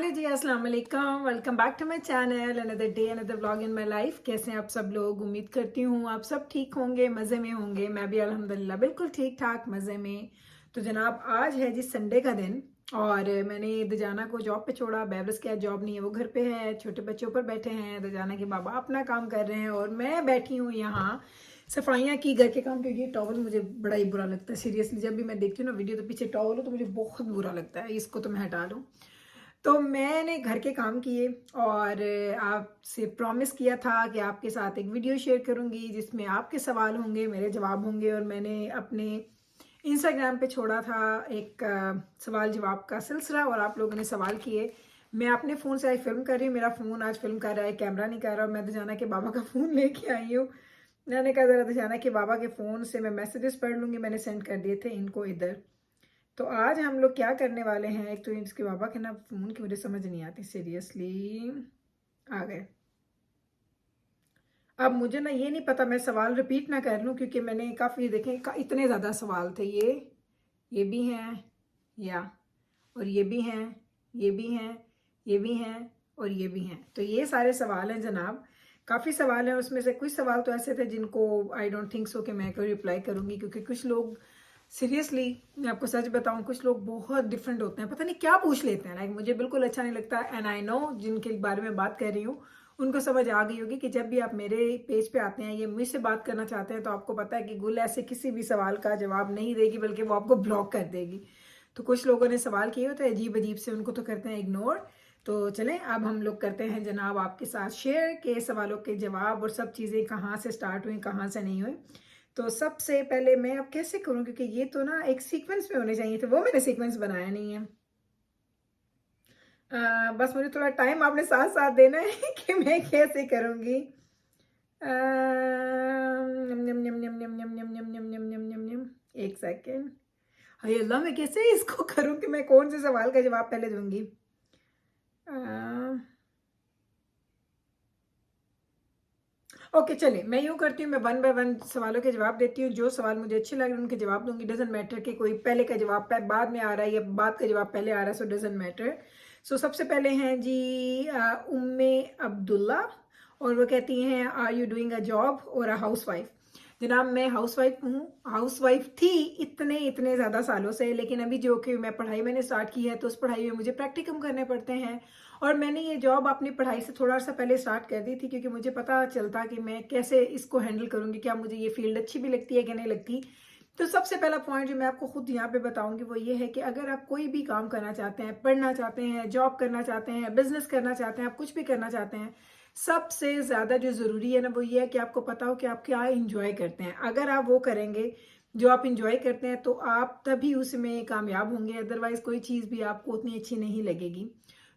Hello जी, अस्सलाम वालेकुम। Welcome back to my channel. Another day another vlog in my life. कैसे हैं आप सब लोग? उम्मीद करती हूँ आप सब ठीक होंगे, मज़े में होंगे। मैं भी अल्हम्दुलिल्लाह बिल्कुल ठीक ठाक मज़े में। तो जनाब आज है जी संडे का दिन और मैंने दजाना को जॉब पे छोड़ा। बेबरस के आज जॉब नहीं है, वो घर पे है, छोटे बच्चों पर बैठे हैं। दजाना के बाबा अपना काम कर रहे हैं और मैं बैठी हूँ यहाँ सफाइयाँ की घर के काम। क्योंकि ये टॉवल मुझे बड़ा ही बुरा लगता है सीरियसली। जब भी मैं देखती हूँ ना वीडियो तो पीछे टॉवल हो तो मुझे बहुत बुरा लगता है। इसको तो मैं हटा लूँ। तो मैंने घर के काम किए और आपसे प्रॉमिस किया था कि आपके साथ एक वीडियो शेयर करूंगी जिसमें आपके सवाल होंगे, मेरे जवाब होंगे। और मैंने अपने इंस्टाग्राम पे छोड़ा था एक सवाल जवाब का सिलसिला और आप लोगों ने सवाल किए। मैं अपने फ़ोन से आज फिल्म कर रही हूँ। मेरा फ़ोन आज फिल्म कर रहा है, कैमरा नहीं कर रहा। मैं दजाना के बाबा का फ़ोन लेके आई हूँ। मैंने कहा ज़रा दजाना के बाबा के फ़ोन से मैं मैसेजेस पढ़ लूँगी। मैंने सेंड कर दिए थे इनको इधर। तो आज हम लोग क्या करने वाले हैं, एक तो इसके बाबा के ना फोन की मुझे समझ नहीं आती सीरियसली। आ गए। अब मुझे ना ये नहीं पता मैं सवाल रिपीट ना कर लूं क्योंकि मैंने काफ़ी देखे इतने ज़्यादा सवाल थे। ये भी हैं या और ये भी हैं, ये भी हैं, ये भी हैं और ये भी हैं। तो ये सारे सवाल हैं जनाब। काफ़ी सवाल हैं, उसमें से कुछ सवाल तो ऐसे थे जिनको आई डोंट थिंक सो कि मैं कोई रिप्लाई करूंगी। क्योंकि कुछ लोग सीरियसली, मैं आपको सच बताऊं, कुछ लोग बहुत डिफरेंट होते हैं, पता नहीं क्या पूछ लेते हैं। लाइक मुझे बिल्कुल अच्छा नहीं लगता। एंड आई नो जिनके बारे में बात कर रही हूँ उनको समझ आ गई होगी कि जब भी आप मेरे पेज पे आते हैं, ये मुझसे बात करना चाहते हैं, तो आपको पता है कि गुल ऐसे किसी भी सवाल का जवाब नहीं देगी बल्कि वो आपको ब्लॉक कर देगी। तो कुछ लोगों ने सवाल किए होते हैं अजीब अजीब से, उनको तो करते हैं इग्नोर। तो चलें अब हम लोग करते हैं जनाब आपके साथ शेयर के सवालों के जवाब और सब चीज़ें कहाँ से स्टार्ट हुई कहाँ से नहीं हुई। तो सबसे पहले मैं अब कैसे करूं, क्योंकि ये तो ना एक सीक्वेंस में होने चाहिए थे, वो मैंने सीक्वेंस बनाया नहीं है। बस मुझे थोड़ा टाइम आपने साथ साथ देना है कि मैं कैसे करूंगी। एक सेकेंड। हाय अल्लाह, मैं कैसे इसको करूं कि मैं कौन से सवाल का जवाब पहले दूंगी। ओके चलिए, मैं यूँ करती हूँ, मैं वन बाय वन सवालों के जवाब देती हूँ। जो सवाल मुझे अच्छे लग रहे हैं उनके जवाब दूंगी। डजेंट मैटर कि कोई पहले का जवाब बाद में आ रहा है या बाद का जवाब पहले आ रहा है। So doesn't matter. सो सबसे पहले हैं जी उम्मे अब्दुल्ला और वो कहती हैं are you doing a job और अ हाउस वाइफ। जनाब मैं हाउस वाइफ हूँ, हाउस वाइफ थी इतने इतने ज़्यादा सालों से, लेकिन अभी जो कि मैं पढ़ाई मैंने स्टार्ट की है तो उस पढ़ाई में मुझे प्रैक्टिकम करने पड़ते हैं। और मैंने ये जॉब अपनी पढ़ाई से थोड़ा सा पहले स्टार्ट कर दी थी क्योंकि मुझे पता चलता कि मैं कैसे इसको हैंडल करूँगी, क्या मुझे ये फील्ड अच्छी भी लगती है कि नहीं लगती। तो सबसे पहला पॉइंट जो मैं आपको खुद यहाँ पे बताऊंगी वो ये है कि अगर आप कोई भी काम करना चाहते हैं, पढ़ना चाहते हैं, जॉब करना चाहते हैं, बिजनेस करना चाहते हैं, आप कुछ भी करना चाहते हैं, सबसे ज़्यादा जो ज़रूरी है ना वो ये है कि आपको पता हो कि आप क्या इंजॉय करते हैं। अगर आप वो करेंगे जो आप इंजॉय करते हैं तो आप तभी उसमें कामयाब होंगे, अदरवाइज कोई चीज़ भी आपको उतनी अच्छी नहीं लगेगी।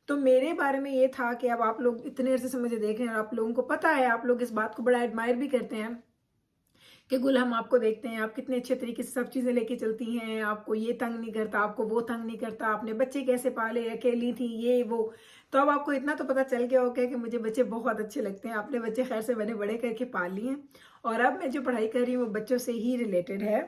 तो मेरे बारे में ये था कि अब आप लोग इतने अरसे से मुझे देख रहे हैं और आप लोगों को पता है, आप लोग इस बात को बड़ा एडमायर भी करते हैं कि गुल हम आपको देखते हैं आप कितने अच्छे तरीके से सब चीज़ें लेके चलती हैं, आपको ये तंग नहीं करता, आपको वो तंग नहीं करता, आपने बच्चे कैसे पाले, अकेली थी, ये वो। तो अब आपको इतना तो पता चल गया होगा कि मुझे बच्चे बहुत अच्छे लगते हैं। आपने बच्चे खैर से मैंने बड़े करके पाल लिए हैं और अब मैं जो पढ़ाई कर रही हूँ वो बच्चों से ही रिलेटेड है।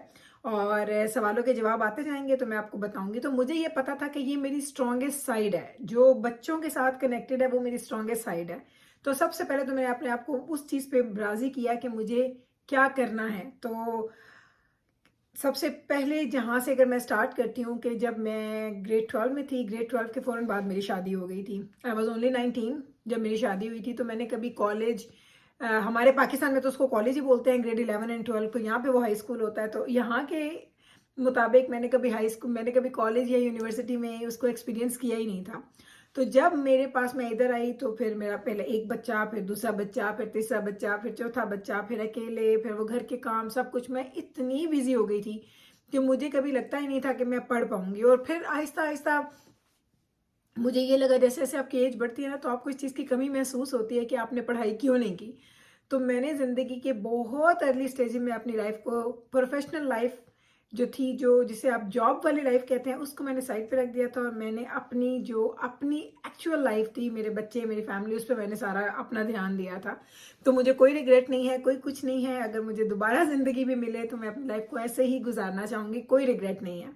और सवालों के जवाब आते जाएंगे तो मैं आपको बताऊंगी। तो मुझे ये पता था कि ये मेरी स्ट्रॉन्गेस्ट साइड है, जो बच्चों के साथ कनेक्टेड है वो मेरी स्ट्रॉन्गेस्ट साइड है। तो सबसे पहले तो मैंने अपने आप को उस चीज़ पे राजी किया कि मुझे क्या करना है। तो सबसे पहले जहाँ से अगर मैं स्टार्ट करती हूँ कि जब मैं ग्रेड 12 में थी, ग्रेड 12 के फ़ौरन बाद मेरी शादी हो गई थी। आई वॉज ओनली 19 जब मेरी शादी हुई थी। तो मैंने कभी कॉलेज, हमारे पाकिस्तान में तो उसको कॉलेज ही बोलते हैं, ग्रेड 11 एंड 12 को, यहाँ पे वो हाई स्कूल होता है। तो यहाँ के मुताबिक मैंने कभी हाई स्कूल, मैंने कभी कॉलेज या यूनिवर्सिटी में उसको एक्सपीरियंस किया ही नहीं था। तो जब मेरे पास मैं इधर आई तो फिर मेरा पहले एक बच्चा, फिर दूसरा बच्चा, फिर तीसरा बच्चा, फिर चौथा बच्चा, फिर अकेले, फिर वो घर के काम सब कुछ, मैं इतनी बिजी हो गई थी कि मुझे कभी लगता ही नहीं था कि मैं पढ़ पाऊंगी। और फिर आहिस्ता आहिस्ता मुझे ये लगा जैसे जैसे आपकी एज बढ़ती है ना तो आपको इस चीज़ की कमी महसूस होती है कि आपने पढ़ाई क्यों नहीं की। तो मैंने ज़िंदगी के बहुत अर्ली स्टेज में अपनी लाइफ को, प्रोफेशनल लाइफ जो थी, जो जिसे आप जॉब वाली लाइफ कहते हैं, उसको मैंने साइड पे रख दिया था और मैंने अपनी जो अपनी एक्चुअल लाइफ थी, मेरे बच्चे, मेरी फैमिली, उस पर मैंने सारा अपना ध्यान दिया था। तो मुझे कोई रिग्रेट नहीं है, कोई कुछ नहीं है। अगर मुझे दोबारा ज़िंदगी भी मिले तो मैं अपनी लाइफ को ऐसे ही गुजारना चाहूँगी, कोई रिग्रेट नहीं है।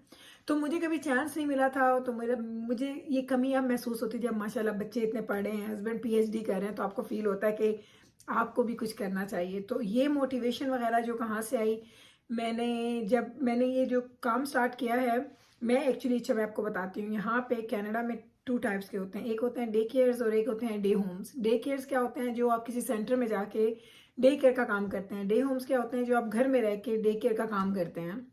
तो मुझे कभी चांस नहीं मिला था, तो मुझे ये कमी अब महसूस होती थी। जब माशाल्लाह बच्चे इतने पढ़े हैं, हस्बैंड पीएचडी कर रहे हैं, तो आपको फील होता है कि आपको भी कुछ करना चाहिए। तो ये मोटिवेशन वगैरह जो कहाँ से आई, जब मैंने ये जो काम स्टार्ट किया है, मैं एक्चुअली, अच्छा मैं आपको बताती हूँ, यहाँ पे कनाडा में 2 टाइप्स के होते हैं। एक होते हैं डे केयर्स और एक होते हैं डे होम्स। डे केयर्स क्या होते हैं, जो आप किसी सेंटर में जाके डे केयर का काम करते हैं। डे होम्स क्या होते हैं, जो आप घर में रह के डे केयर का काम करते हैं।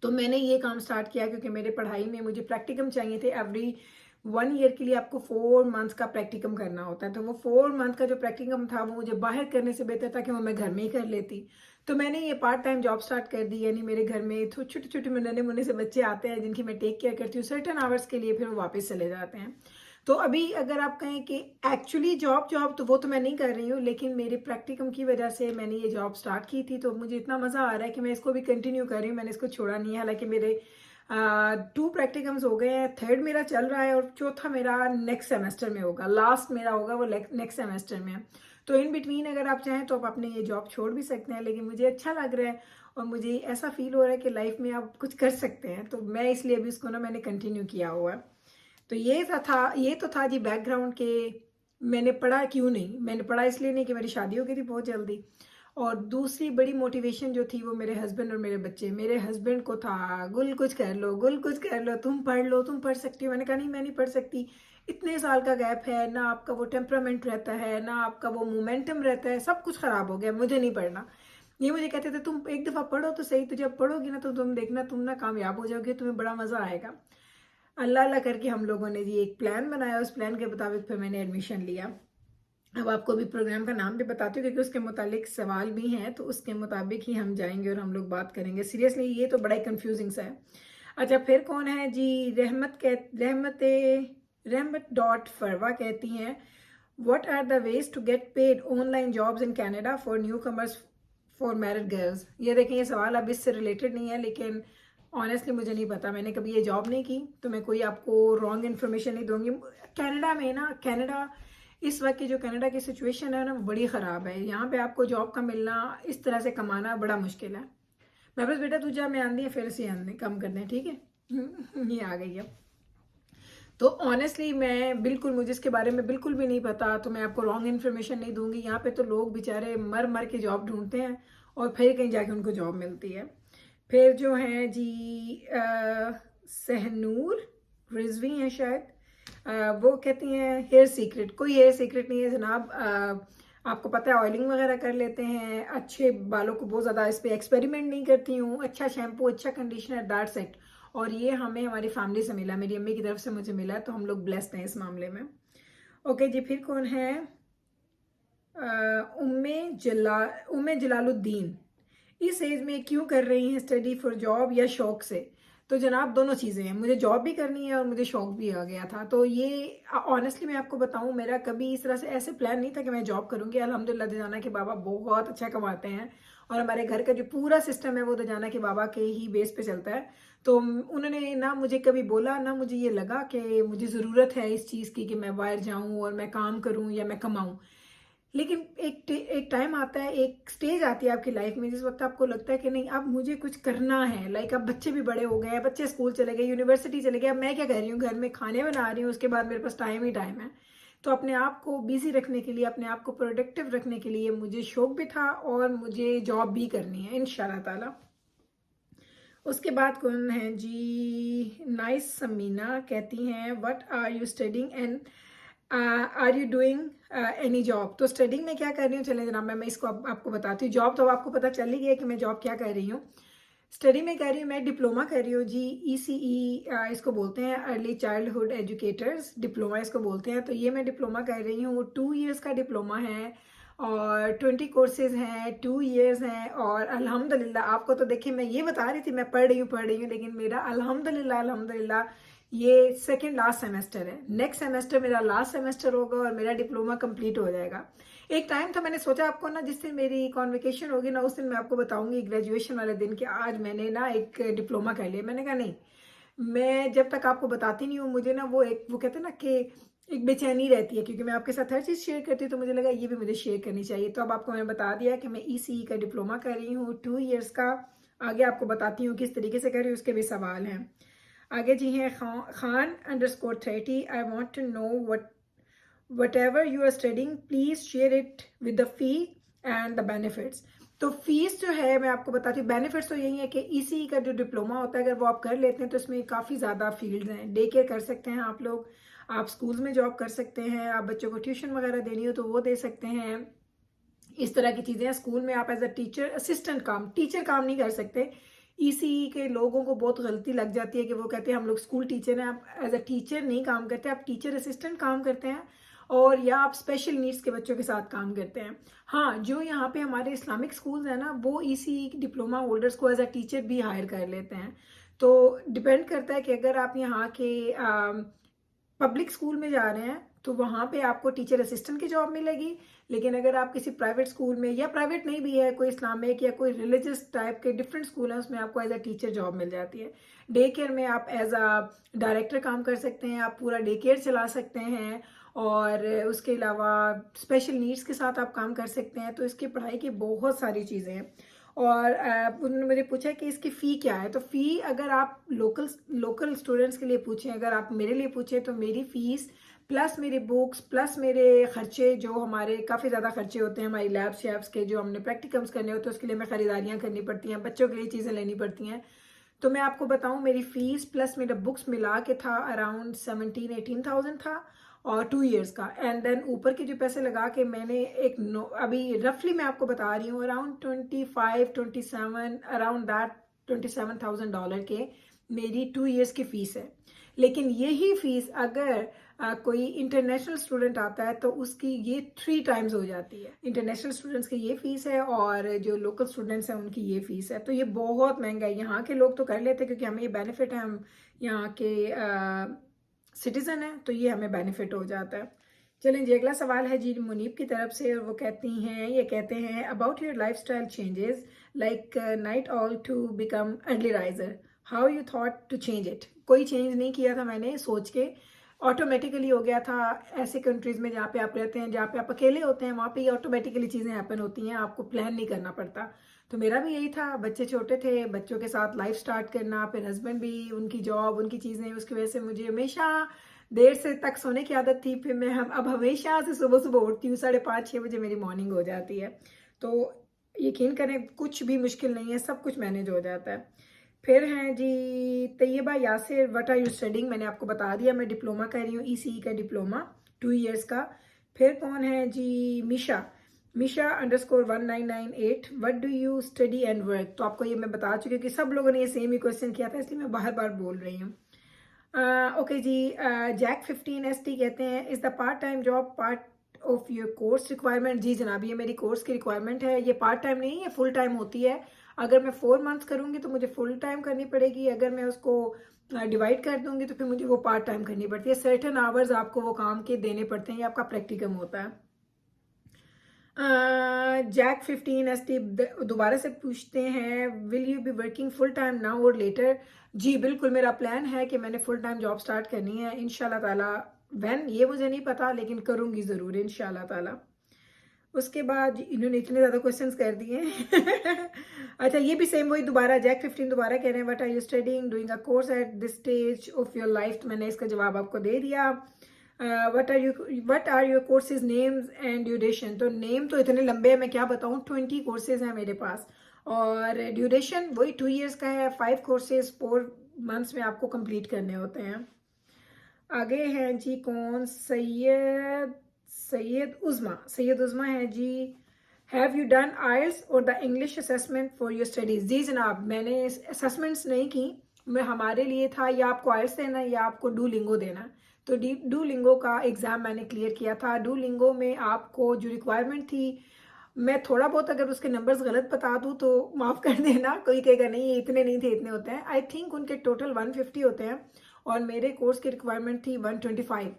तो मैंने ये काम स्टार्ट किया क्योंकि मेरे पढ़ाई में मुझे प्रैक्टिकम चाहिए थे। एवरी 1 ईयर के लिए आपको 4 मंथ्स का प्रैक्टिकम करना होता है। तो वो 4 मंथ का जो प्रैक्टिकम था, वो मुझे बाहर करने से बेहतर था कि वो मैं घर में ही कर लेती। तो मैंने ये पार्ट टाइम जॉब स्टार्ट कर दी। यानी मेरे घर में छोटे छोटे नन्हे मुन्ने से बच्चे आते हैं जिनकी मैं टेक केयर करती हूँ सर्टेन आवर्स के लिए, फिर वो वापस चले जाते हैं। तो अभी अगर आप कहें कि एक्चुअली जॉब तो वो तो मैं नहीं कर रही हूँ, लेकिन मेरे प्रैक्टिकम की वजह से मैंने ये जॉब स्टार्ट की थी। तो मुझे इतना मज़ा आ रहा है कि मैं इसको भी कंटिन्यू कर रही हूँ, मैंने इसको छोड़ा नहीं है। हालांकि मेरे 2 प्रैक्टिकम्स हो गए हैं, 3rd मेरा चल रहा है और 4था मेरा नेक्स्ट सेमेस्टर में होगा। लास्ट मेरा होगा वो नेक्स्ट सेमेस्टर में। तो इन बिटवीन अगर आप चाहें तो आप अपने ये जॉब छोड़ भी सकते हैं, लेकिन मुझे अच्छा लग रहा है और मुझे ऐसा फील हो रहा है कि लाइफ में आप कुछ कर सकते हैं। तो मैं इसलिए अभी इसको मैंने कंटिन्यू किया हुआ है। तो ये तो था जी बैकग्राउंड के मैंने पढ़ा क्यों नहीं। मैंने पढ़ा इसलिए नहीं कि मेरी शादी हो गई थी बहुत जल्दी, और दूसरी बड़ी मोटिवेशन जो थी वो मेरे हस्बैंड और मेरे बच्चे। मेरे हस्बैंड को था गुल कुछ कर लो, गुल कुछ कर लो, तुम पढ़ लो, तुम पढ़ सकती हो। मैंने कहा नहीं, मैं नहीं पढ़ सकती। इतने साल का गैप है, ना आपका वो टेम्परामेंट रहता है, ना आपका वो मोमेंटम रहता है, सब कुछ खराब हो गया, मुझे नहीं पढ़ना। ये मुझे कहते थे तुम एक दफ़ा पढ़ो तो सही, तो जब पढ़ोगी ना तो तुम देखना, तुम ना कामयाब हो जाओगे, तुम्हें बड़ा मज़ा आएगा। अल्लाह अल्लाह करके हम लोगों ने जी एक प्लान बनाया, उस प्लान के मुताबिक फिर मैंने एडमिशन लिया। अब आपको भी प्रोग्राम का नाम भी बताती हूँ क्योंकि उसके मुतालिक सवाल भी हैं, तो उसके मुताबिक ही हम जाएंगे और हम लोग बात करेंगे। सीरियसली ये तो बड़ा ही कंफ्यूजिंग सा है। अच्छा, फिर कौन है जी? रहमत डॉट फरवा कहती हैं, what are the ways to get paid online jobs in Canada for newcomers for married girls. ये देखें, ये सवाल अब इससे रिलेटेड नहीं है, लेकिन ऑनेस्टली मुझे नहीं पता, मैंने कभी ये जॉब नहीं की, तो मैं कोई आपको रॉन्ग इन्फॉर्मेशन नहीं दूंगी। कनाडा में ना, कनाडा इस वक्त की जो कनाडा की सिचुएशन है ना, वो बड़ी ख़राब है। यहाँ पे आपको जॉब का मिलना, इस तरह से कमाना बड़ा मुश्किल है। मैं बस बेटा तुझे मैं आंदी है फिर से आंदी कम कर दें, ठीक है। ये आ गई है। तो ऑनेस्टली मैं बिल्कुल, मुझे इसके बारे में बिल्कुल भी नहीं पता, तो मैं आपको रॉन्ग इन्फॉर्मेशन नहीं दूंगी। यहाँ पे तो लोग बेचारे मर मर के जॉब ढूंढते हैं और फिर कहीं जाके उनको जॉब मिलती है। फिर जो है जी सहनूर रिजवी हैं शायद, वो कहती हैं हेयर सीक्रेट। कोई हेयर सीक्रेट नहीं है जनाब। आपको पता है ऑयलिंग वगैरह कर लेते हैं, अच्छे बालों को बहुत ज़्यादा इस पर एक्सपेरिमेंट नहीं करती हूँ। अच्छा शैम्पू, अच्छा कंडीशनर, दैट्स इट। और ये हमें हमारी फैमिली से मिला, मेरी अम्मी की तरफ से मुझे मिला, तो हम लोग ब्लेस्ड हैं इस मामले में। ओके जी, फिर कौन है? उम्मे जलालुद्दीन, इस एज में क्यों कर रही हैं स्टडी फॉर जॉब या शौक से? तो जनाब दोनों चीज़ें हैं, मुझे जॉब भी करनी है और मुझे शौक भी आ गया था। तो ये ऑनेस्टली मैं आपको बताऊं, मेरा कभी इस तरह से ऐसे प्लान नहीं था कि मैं जॉब करूंगी। अल्हम्दुलिल्लाह दजाना के बाबा बहुत अच्छा कमाते हैं और हमारे घर का जो पूरा सिस्टम है वो दजाना के बाबा के ही बेस पे चलता है। तो उन्होंने ना मुझे कभी बोला, ना मुझे ये लगा कि मुझे ज़रूरत है इस चीज़ की कि मैं बाहर जाऊँ और मैं काम करूँ या मैं कमाऊँ। लेकिन एक टाइम आता है, एक स्टेज आती है आपकी लाइफ में जिस वक्त आपको लगता है कि नहीं, अब मुझे कुछ करना है। लाइक अब बच्चे भी बड़े हो गए हैं, बच्चे स्कूल चले गए, यूनिवर्सिटी चले गए, अब मैं क्या कर रही हूँ, घर में खाने बना रही हूँ, उसके बाद मेरे पास टाइम ही टाइम है। तो अपने आप को बिजी रखने के लिए, अपने आप को प्रोडक्टिव रखने के लिए मुझे शौक भी था और मुझे जॉब भी करनी है इंशाल्लाह ताला। उसके बाद कौन है जी? नाइस समीना कहती हैं, what are you studying and are you doing any job? तो स्टडिंग में क्या कर रही हूँ, चले जनाब मैं इसको आपको बताती हूँ। जॉब तो आपको पता चल ही गया कि मैं जॉब क्या कर रही हूँ। स्टडी में कर रही हूँ, मैं डिप्लोमा कर रही हूँ जी। ECE इसको बोलते हैं, अर्ली चाइल्डहुड एजुकेटर्स डिप्लोमा इसको बोलते हैं। तो ये मैं डिप्लोमा कर रही हूँ, 2 इयर्स का डिप्लोमा है और 20 कोर्सेज हैं, 2 इयर्स हैं। और अल्हम्दुलिल्लाह, आपको तो देखिए मैं ये बता रही थी मैं पढ़ रही हूँ, लेकिन मेरा अल्हम्दुलिल्लाह ये सेकेंड लास्ट सेमेस्टर है। नेक्स्ट सेमेस्टर मेरा लास्ट सेमेस्टर होगा और मेरा डिप्लोमा कंप्लीट हो जाएगा। एक टाइम था, मैंने सोचा आपको ना जिस दिन मेरी कॉन्वोकेशन होगी ना उस दिन मैं आपको बताऊंगी ग्रेजुएशन वाले दिन कि आज मैंने ना एक डिप्लोमा कर लिया। मैंने कहा नहीं, मैं जब तक आपको बताती नहीं हूँ, मुझे ना वो कहते हैं ना कि एक बेचैनी रहती है, क्योंकि मैं आपके साथ हर चीज़ शेयर करती हूँ, तो मुझे लगा ये भी मुझे शेयर करनी चाहिए। तो अब आपको मैंने बता दिया कि मैं ECE का डिप्लोमा कर रही हूँ 2 इयर्स का। आगे आपको बताती हूँ किस तरीके से कर रही हूँ, उसके भी सवाल हैं। आगे जी हैं खान_30, I want to know whatever you are studying please share it with the fee and the benefits। तो फीस जो है मैं आपको बताती हूँ, बेनिफिट्स तो यही है कि ईसीई का जो डिप्लोमा होता है अगर वो आप कर लेते हैं तो इसमें काफ़ी ज़्यादा फील्ड्स हैं। डे केयर कर सकते हैं आप लोग, आप स्कूल्स में जॉब कर सकते हैं, आप बच्चों को ट्यूशन वगैरह देनी हो तो वो दे सकते हैं, इस तरह की चीज़ें हैं। स्कूल में आप एज अ टीचर असिस्टेंट काम, टीचर काम नहीं कर सकते। ईसीई के लोगों को बहुत गलती लग जाती है कि वो कहते हैं हम लोग स्कूल टीचर हैं, आप एज अ टीचर नहीं काम करते, आप टीचर असिस्टेंट काम करते हैं और या आप स्पेशल नीड्स के बच्चों के साथ काम करते हैं। हाँ, जो यहाँ पे हमारे इस्लामिक स्कूल्स हैं ना वो ईसीई डिप्लोमा होल्डर्स को एज अ टीचर भी हायर कर लेते हैं। तो डिपेंड करता है कि अगर आप यहाँ के पब्लिक स्कूल में जा रहे हैं तो वहाँ पे आपको टीचर असिस्टेंट की जॉब मिलेगी, लेकिन अगर आप किसी प्राइवेट स्कूल में, या प्राइवेट नहीं भी है, कोई इस्लामिक या कोई रिलीजियस टाइप के डिफरेंट स्कूल है उसमें आपको एज अ टीचर जॉब मिल जाती है। डे केयर में आप एज अ डायरेक्टर काम कर सकते हैं, आप पूरा डे केयर चला सकते हैं और उसके अलावा स्पेशल नीड्स के साथ आप काम कर सकते हैं। तो इसकी पढ़ाई की बहुत सारी चीज़ें हैं। और उन्होंने मुझे पूछा कि इसकी फ़ी क्या है, तो फ़ी अगर आप लोकल स्टूडेंट्स के लिए पूछें, अगर आप मेरे लिए पूछें तो मेरी फ़ीस प्लस मेरे बुक्स प्लस मेरे खर्चे, जो हमारे काफ़ी ज़्यादा खर्चे होते हैं हमारी लैब्स शैब्स के, जो हमने प्रैक्टिकम्स करने होते हैं उसके लिए हमें ख़रीदारियाँ करनी पड़ती हैं, बच्चों के लिए चीज़ें लेनी पड़ती हैं। तो मैं आपको बताऊं मेरी फ़ीस प्लस मेरा बुक्स मिला के था अराउंड 17-18,000 था और 2 इयर्स का। एंड देन ऊपर के जो पैसे लगा के मैंने अभी रफली मैं आपको बता रही हूँ अराउंड 25-27 अराउंड दैट $27,000 के मेरी 2 इयर्स की फ़ीस है। लेकिन यही फ़ीस अगर कोई इंटरनेशनल स्टूडेंट आता है तो उसकी ये 3 टाइम्स हो जाती है। इंटरनेशनल स्टूडेंट्स की ये फ़ीस है और जो लोकल स्टूडेंट्स हैं उनकी ये फ़ीस है। तो ये बहुत महंगा है। यहाँ के लोग तो कर लेते हैं क्योंकि हमें ये बेनिफिट है, हम यहाँ के सिटीज़न हैं तो ये हमें बेनिफिट हो जाता है। चलें जी, अगला सवाल है जी मुनीब की तरफ से और वो कहते हैं about your lifestyle changes like night owl to become early riser, how you thought to change it. कोई चेंज नहीं किया था मैंने सोच के, ऑटोमेटिकली हो गया था। ऐसे कंट्रीज़ में जहाँ पे आप रहते हैं, जहाँ पे आप अकेले होते हैं, वहाँ पे ये ऑटोमेटिकली चीज़ें हैपन होती हैं, आपको प्लान नहीं करना पड़ता। तो मेरा भी यही था, बच्चे छोटे थे, बच्चों के साथ लाइफ स्टार्ट करना, फिर हस्बैंड भी, उनकी जॉब, उनकी चीज़ें, उसकी वजह से मुझे हमेशा देर से तक सोने की आदत थी। फिर मैं अब हमेशा से सुबह सुबह उठती हूँ, 5:30-6 बजे मेरी मॉर्निंग हो जाती है। तो यकीन करें कुछ भी मुश्किल नहीं है, सब कुछ मैनेज हो जाता है। फिर हैं जी Tayyaba Yasir, what are you studying, मैंने आपको बता दिया मैं डिप्लोमा कर रही हूँ, ईसीई का डिप्लोमा 2 इयर्स का। फिर कौन है जी मिशा_1998, what do you study and work. तो आपको ये मैं बता चुकी हूँ कि सब लोगों ने ये सेम ही क्वेश्चन किया था, इसलिए मैं बार बार बोल रही हूँ। ओके जी, जैक 15ST कहते हैं is the part time job part of your course requirement. जी जनाब, ये मेरी कोर्स की रिक्वायरमेंट है, ये पार्ट टाइम नहीं है, फुल टाइम होती है। अगर मैं 4 मंथ्स करूँगी तो मुझे फुल टाइम करनी पड़ेगी, अगर मैं उसको डिवाइड कर दूंगी तो फिर मुझे वो पार्ट टाइम करनी पड़ती है। सर्टेन आवर्स आपको वो काम के देने पड़ते हैं, ये आपका प्रैक्टिकम होता है। जैक 15ST दोबारा से पूछते हैं will you be working full time now और लेटर। जी बिल्कुल, मेरा प्लान है कि मैंने फुल टाइम जॉब स्टार्ट करनी है इंशाल्लाह ताला। व्हेन ये मुझे नहीं पता, लेकिन करूँगी ज़रूर इंशाल्लाह ताला। उसके बाद इन्होंने इतने ज़्यादा क्वेश्चंस कर दिए अच्छा, ये भी सेम वही दोबारा जैक 15 दोबारा कह रहे हैं what are you studying doing a course at this stage of your life. तो मैंने इसका जवाब आपको दे दिया। What are your courses names and duration. तो नेम तो इतने लंबे हैं, मैं क्या बताऊँ, 20 कोर्सेज हैं मेरे पास और ड्यूरेशन वही 2 इयर्स का है। 5 कोर्सेज 4 मंथ्स में आपको कंप्लीट करने होते हैं। आगे हैं जी कौन, सैयद उज़मा है जी, have you done IELTS or the English assessment for your studies. जी जनाब, मैंने असेसमेंट्स नहीं की, मैं हमारे लिए था या आपको आइल्स देना है या आपको डुओलिंगो देना। तो डुओलिंगो का एग्ज़ाम मैंने क्लियर किया था। डुओलिंगो में आपको जो रिक्वायरमेंट थी, मैं थोड़ा बहुत अगर उसके नंबर्स गलत बता दूँ तो माफ़ कर देना, कोई कहेगा नहीं ये इतने नहीं थे, इतने होते हैं। आई थिंक उनके टोटल 150 होते हैं और मेरे कोर्स की रिक्वायरमेंट थी 125।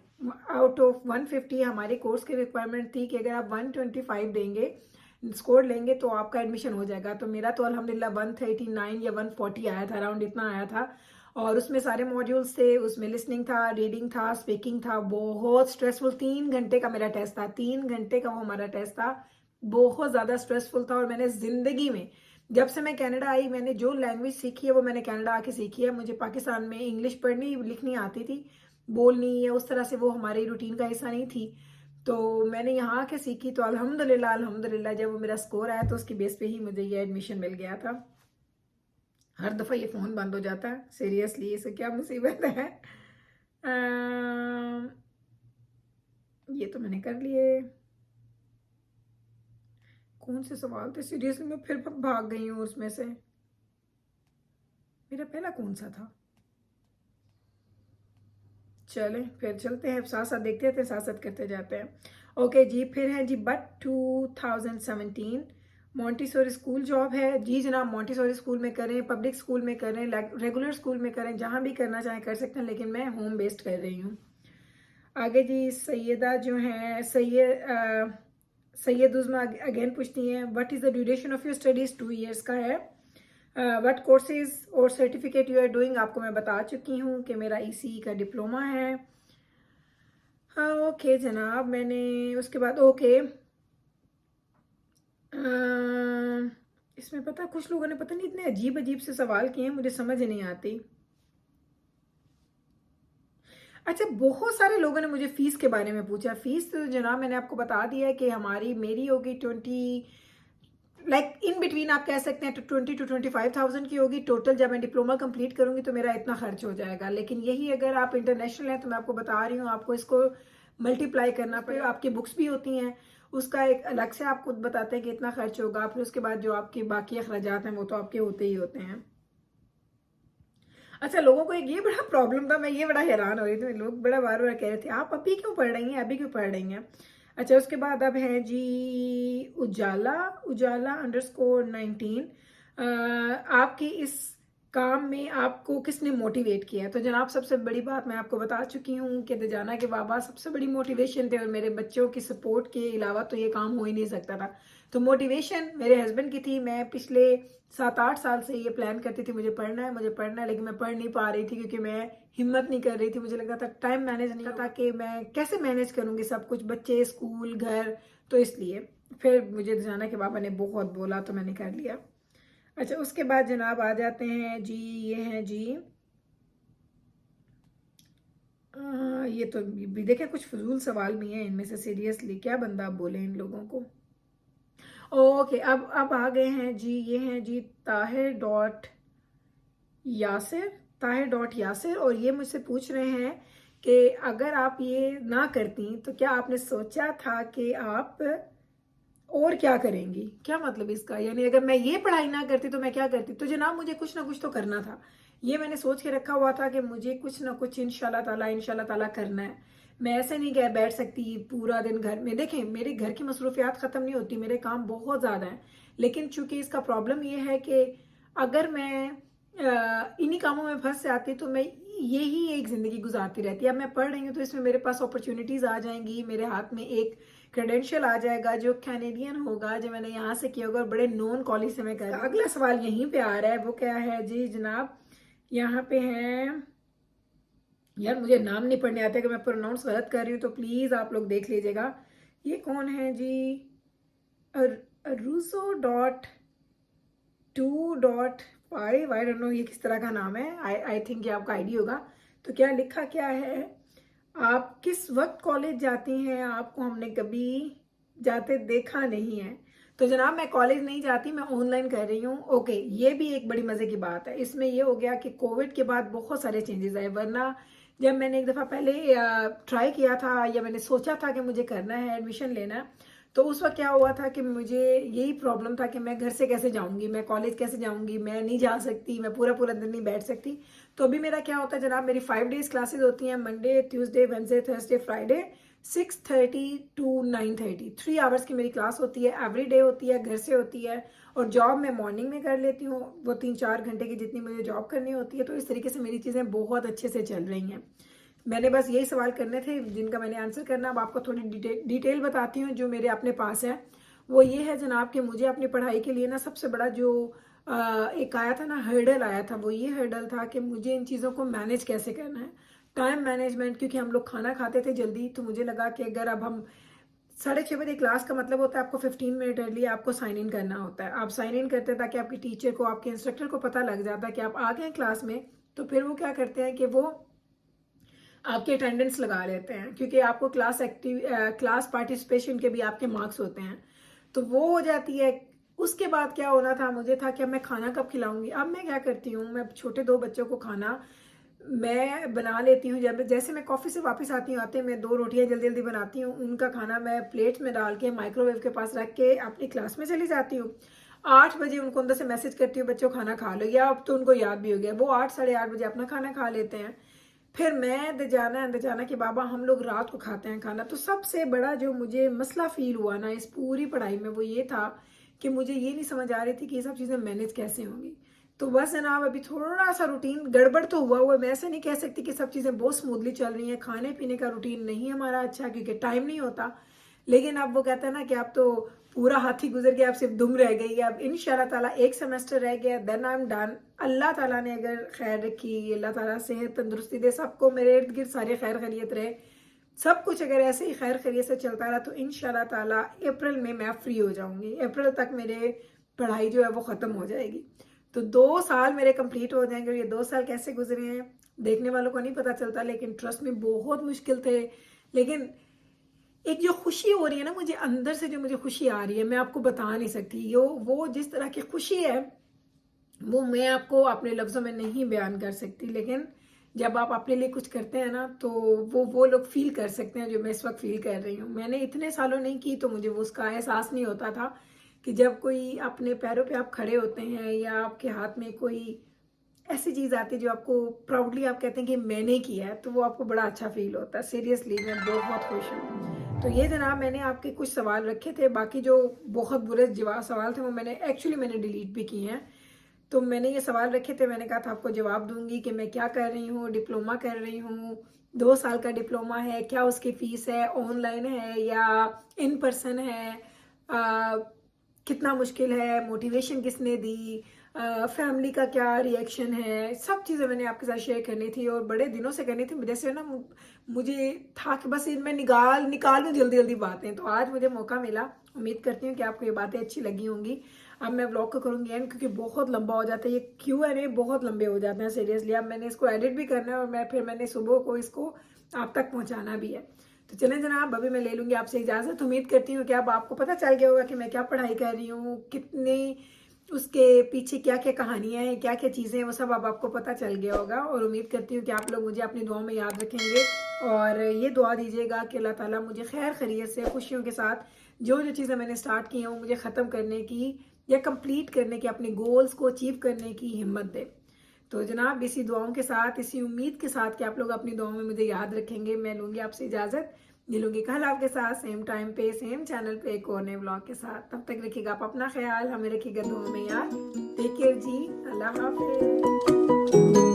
आउट ऑफ 150 हमारे कोर्स की रिक्वायरमेंट थी कि अगर आप 125 देंगे, स्कोर लेंगे तो आपका एडमिशन हो जाएगा। तो मेरा तो अल्हम्दुलिल्लाह 139 या 140 आया था, अराउंड इतना आया था। और उसमें सारे मॉड्यूल्स थे, उसमें लिसनिंग था, रीडिंग था, स्पीकिंग था। बहुत स्ट्रेसफुल 3 घंटे का मेरा टेस्ट था, 3 घंटे का वो हमारा टेस्ट था, बहुत ज़्यादा स्ट्रेसफुल था। और मैंने ज़िंदगी में जब से मैं कनाडा आई मैंने जो लैंग्वेज सीखी है वो मैंने कनाडा आके सीखी है। मुझे पाकिस्तान में इंग्लिश पढ़नी लिखनी आती थी, बोलनी या उस तरह से वो हमारी रूटीन का हिस्सा नहीं थी। तो मैंने यहाँ आके सीखी, तो अल्हम्दुलिल्लाह अल्हम्दुलिल्लाह जब वो मेरा स्कोर आया तो उसकी बेस पे ही मुझे ये एडमिशन मिल गया था। हर दफ़ा ये फ़ोन बंद हो जाता है, सीरियसली इसे क्या मुसीबत है। ये तो मैंने कर लिए। कौन से सवाल थे सीरियसली, मैं फिर भाग गई हूँ उसमें से। मेरा पहला कौन सा था? चलें फिर चलते हैं, साथ साथ देखते हैं, साथ साथ करते जाते हैं। ओके जी, फिर है जी बट 2017 मॉन्टेसोरी स्कूल जॉब है जी जनाब। मॉन्टेसोरी स्कूल में करें, पब्लिक स्कूल में करें, रेगुलर स्कूल में करें, जहाँ भी करना चाहें कर सकते हैं, लेकिन मैं होम बेस्ड कर रही हूँ। आगे जी सैयदा जो हैं सैयद उज़मा अगेन पूछती हैं what is the duration of your studies, 2 years का है। व्हाट कोर्सेज और सर्टिफिकेट यू आर डूइंग, आपको मैं बता चुकी हूँ कि मेरा ईसीई का डिप्लोमा है। हाँ ओके जनाब, मैंने उसके बाद ओके इसमें पता कुछ लोगों ने पता नहीं इतने अजीब अजीब से सवाल किए हैं, मुझे समझ नहीं आती। अच्छा, बहुत सारे लोगों ने मुझे फ़ीस के बारे में पूछा। फ़ीस तो जनाब मैंने आपको बता दिया है कि मेरी होगी 20 लाइक इन बिटवीन आप कह सकते हैं तो 20 to 25,000 की होगी टोटल। जब मैं डिप्लोमा कंप्लीट करूंगी तो मेरा इतना खर्च हो जाएगा। लेकिन यही अगर आप इंटरनेशनल हैं तो मैं आपको बता रही हूँ, आपको इसको मल्टीप्लाई करना पड़ेगा। आपकी बुक्स भी होती हैं, उसका एक अलग से आपको बताते हैं कि इतना खर्च होगा, फिर उसके बाद जो आपके बाकी अखराजात हैं वो तो आपके होते ही होते हैं। अच्छा, लोगों को एक ये बड़ा प्रॉब्लम था, मैं ये बड़ा हैरान हो रही थी, लोग बड़ा बार बार कह रहे थे आप अभी क्यों पढ़ रही हैं, अभी क्यों पढ़ रही हैं। अच्छा, उसके बाद अब है जी उजाला उजाला _19 आपकी इस काम में आपको किसने मोटिवेट किया। तो जनाब सबसे बड़ी बात मैं आपको बता चुकी हूँ कि दजाना के बाबा सबसे बड़ी मोटिवेशन थे, और मेरे बच्चों की सपोर्ट के अलावा तो ये काम हो ही नहीं सकता था। तो मोटिवेशन मेरे हस्बैंड की थी। मैं पिछले 7-8 साल से ये प्लान करती थी मुझे पढ़ना है मुझे पढ़ना है, लेकिन मैं पढ़ नहीं पा रही थी क्योंकि मैं हिम्मत नहीं कर रही थी। मुझे लगा था टाइम मैनेज नहीं था कि मैं कैसे मैनेज करूँगी सब कुछ, बच्चे, स्कूल, घर। तो इसलिए फिर मुझे दजाना के बाबा ने बहुत बोला तो मैंने कर लिया। अच्छा, उसके बाद जनाब आ जाते हैं जी, ये हैं जी ये तो भी देखें कुछ फजूल सवाल भी हैं इनमें से, सीरियसली क्या बंदा बोले इन लोगों को। ओके, अब आ गए हैं जी, ये हैं जी यासिर ताहिर डॉट यासिर, और ये मुझसे पूछ रहे हैं कि अगर आप ये ना करती तो क्या आपने सोचा था कि आप और क्या करेंगी। क्या मतलब इसका, यानी अगर मैं ये पढ़ाई ना करती तो मैं क्या करती। तो जनाब मुझे कुछ ना कुछ तो करना था, ये मैंने सोच के रखा हुआ था कि मुझे कुछ ना कुछ इंशाल्लाह ताला करना है। मैं ऐसे नहीं कह बैठ सकती पूरा दिन घर में। देखें मेरे घर की मसरूफियात ख़त्म नहीं होती, मेरे काम बहुत ज़्यादा हैं, लेकिन चूंकि इसका प्रॉब्लम ये है कि अगर मैं इन्हीं कामों में फंस जाती तो मैं यही एक ज़िंदगी गुजारती रहती। अब मैं पढ़ रही हूँ तो इसमें मेरे पास अपॉर्चुनिटीज़ आ जाएंगी, मेरे हाथ में एक क्रेडेंशियल आ जाएगा जो कैनेडियन होगा, जो मैंने यहाँ से किया होगा और बड़े नॉन कॉलेज से मैं कर। अगला सवाल यहीं पे आ रहा है, वो क्या है जी जनाब, यहाँ पे है यार मुझे नाम नहीं पढ़ने आते, कि मैं प्रोनाउंस गलत कर रही हूँ तो प्लीज़ आप लोग देख लीजिएगा। ये कौन है जी, रूसो .2.5 आई डोंट नो ये किस तरह का नाम है। आई थिंक ये आपका आईडी होगा। तो क्या लिखा क्या है, आप किस वक्त कॉलेज जाती हैं, आपको हमने कभी जाते देखा नहीं है। तो जनाब मैं कॉलेज नहीं जाती, मैं ऑनलाइन कर रही हूँ। ओके, ये भी एक बड़ी मज़े की बात है। इसमें ये हो गया कि कोविड के बाद बहुत सारे चेंजेस आए, वरना जब मैंने एक दफ़ा पहले ट्राई किया था या मैंने सोचा था कि मुझे करना है एडमिशन लेना है, तो उस वक्त क्या हुआ था कि मुझे यही प्रॉब्लम था कि मैं घर से कैसे जाऊंगी, मैं कॉलेज कैसे जाऊंगी, मैं नहीं जा सकती, मैं पूरा पूरा दिन नहीं बैठ सकती। तो अभी मेरा क्या होता है जनाब, मेरी 5 डेज क्लासेस होती हैं, Monday, Tuesday, Wednesday, Thursday, Friday, 6:30 to 9:30, 3 hours की मेरी क्लास होती है, एवरी डे होती है, घर से होती है। और जॉब मैं मॉर्निंग में कर लेती हूँ, वो 3-4 घंटे की जितनी मुझे जॉब करनी होती है। तो इस तरीके से मेरी चीज़ें बहुत अच्छे से चल रही हैं। मैंने बस यही सवाल करने थे जिनका मैंने आंसर करना। अब आपको थोड़ी डिटेल बताती हूँ जो मेरे अपने पास है। वो ये है जनाब कि मुझे अपनी पढ़ाई के लिए ना सबसे बड़ा जो एक आया था ना, हर्डल आया था, वो ये हर्डल था कि मुझे इन चीज़ों को मैनेज कैसे करना है। टाइम मैनेजमेंट, क्योंकि हम लोग खाना खाते थे जल्दी, तो मुझे लगा कि अगर अब हम 6:30 बजे क्लास का मतलब होता है आपको 15 मिनट अर्ली आपको साइन इन करना होता है। आप साइन इन करते हैं ताकि आपकी टीचर को, आपके इंस्ट्रक्टर को पता लग जाता है कि आप आ गए हैं क्लास में। तो फिर वो क्या करते हैं कि वो आपकी अटेंडेंस लगा लेते हैं, क्योंकि आपको क्लास पार्टिसिपेशन के भी आपके मार्क्स होते हैं, तो वो हो जाती है। उसके बाद क्या होना था, मुझे था कि अब मैं खाना कब खिलाऊंगी। अब मैं क्या करती हूँ, मैं छोटे 2 बच्चों को खाना मैं बना लेती हूँ। जब जैसे मैं कॉफ़ी से वापस आती हूँ, आते मैं 2 रोटियाँ जल्दी जल्दी बनाती हूँ, उनका खाना मैं प्लेट में डाल के माइक्रोवेव के पास रख के अपनी क्लास में चली जाती हूँ। 8 बजे उनको अंदर से मैसेज करती हूँ, बच्चों खाना खा लो, या अब तो उनको याद भी हो गया, वो 8 साढ़े 8 बजे अपना खाना खा लेते हैं। फिर मैं दजाना कि बाबा हम लोग रात को खाते हैं खाना। तो सबसे बड़ा जो मुझे मसला फील हुआ ना इस पूरी पढ़ाई में, वो ये था कि मुझे ये नहीं समझ आ रही थी कि ये सब चीज़ें मैनेज कैसे होंगी। तो बस जनाब अभी थोड़ा सा रूटीन गड़बड़ तो हुआ है। मैं ऐसे नहीं कह सकती कि सब चीज़ें बहुत स्मूथली चल रही हैं। खाने पीने का रूटीन नहीं हमारा अच्छा, क्योंकि टाइम नहीं होता। लेकिन अब वो कहते हैं ना कि अब तो पूरा हाथी गुजर गया, अब सिर्फ दुम रह गई है। अब इंशाल्लाह ताला एक सेमेस्टर रह गया, देन आई एम डन। अल्लाह ताला ने अगर खैर रखी, अल्लाह ताला सेहत तंदुरुस्ती दे सबको, मेरे इर्द गिर्द सारी खैर खैरियत रहे, सब कुछ अगर ऐसे ही खैर खैरियत से चलता रहा, तो इंशाल्लाह ताला अप्रैल में मैं फ्री हो जाऊंगी। अप्रैल तक मेरे पढ़ाई जो है वो ख़त्म हो जाएगी। तो 2 साल मेरे कंप्लीट हो जाएंगे। और ये 2 साल कैसे गुजरे हैं देखने वालों को नहीं पता चलता, लेकिन ट्रस्ट में बहुत मुश्किल थे। लेकिन एक जो खुशी हो रही है ना मुझे अंदर से, जो मुझे खुशी आ रही है, मैं आपको बता नहीं सकती। वो जिस तरह की खुशी है वो मैं आपको अपने लफ्ज़ों में नहीं बयान कर सकती। लेकिन जब आप अपने लिए कुछ करते हैं ना, तो वो लोग फील कर सकते हैं जो मैं इस वक्त फील कर रही हूँ। मैंने इतने सालों नहीं की, तो मुझे वो उसका एहसास नहीं होता था कि जब कोई अपने पैरों पे आप खड़े होते हैं, या आपके हाथ में कोई ऐसी चीज़ आती है जो आपको प्राउडली आप कहते हैं कि मैंने किया है, तो वो आपको बड़ा अच्छा फील होता है। सीरियसली मैं बहुत खुश हूँ। तो ये जनाब मैंने आपके कुछ सवाल रखे थे, बाकी जो बहुत बुरे जवाब सवाल थे वो मैंने डिलीट भी किए हैं। तो मैंने ये सवाल रखे थे, मैंने कहा था आपको जवाब दूंगी कि मैं क्या कर रही हूँ, डिप्लोमा कर रही हूँ, 2 साल का डिप्लोमा है, क्या उसकी फ़ीस है, ऑनलाइन है या इन पर्सन है, आ, कितना मुश्किल है, मोटिवेशन किसने दी, फैमिली का क्या रिएक्शन है, सब चीज़ें मैंने आपके साथ शेयर करनी थी और बड़े दिनों से करनी थी। जैसे ना मुझे था कि बस इनमें निकाल दूँ जल्दी जल्दी बातें। तो आज मुझे मौका मिला। उम्मीद करती हूँ कि आपको ये बातें अच्छी लगी होंगी। अब मैं व्लॉग को करूँगी एंड, क्योंकि बहुत लंबा हो जाता है, ये Q&A बहुत लंबे हो जाते हैं सीरियसली। अब मैंने इसको एडिट भी करना है और फिर मैंने सुबह को इसको आप तक पहुँचाना भी है। तो चलें जनाब, अभी मैं ले लूँगी आपसे इजाज़त। उम्मीद करती हूँ कि अब आपको पता चल गया होगा कि मैं क्या पढ़ाई कर रही हूँ, कितनी उसके पीछे क्या क्या कहानियाँ हैं, क्या क्या चीज़ें हैं, वो सब अब आपको पता चल गया होगा। और उम्मीद करती हूँ कि आप लोग मुझे अपनी दुआ में याद रखेंगे और ये दुआ दीजिएगा कि अल्लाह ताला मुझे खैर खैरियत से, खुशियों के साथ जो चीज़ें मैंने स्टार्ट की हैं वो मुझे ख़त्म करने की या कंप्लीट करने की, अपने गोल्स को अचीव करने की हिम्मत दे। तो जनाब इसी दुआओं के साथ, इसी उम्मीद के साथ कि आप लोग अपनी दुआओं में मुझे याद रखेंगे, मैं लूँगी आपसे इजाज़त। मिलूंगी कल आपके साथ सेम टाइम पे, सेम चैनल पे, एक और नए व्लॉग के साथ। तब तक रखिएगा आप अपना ख्याल, हमें रखिएगा दुआ में याद। टेक केयर जी, अल्लाह हाफिज़।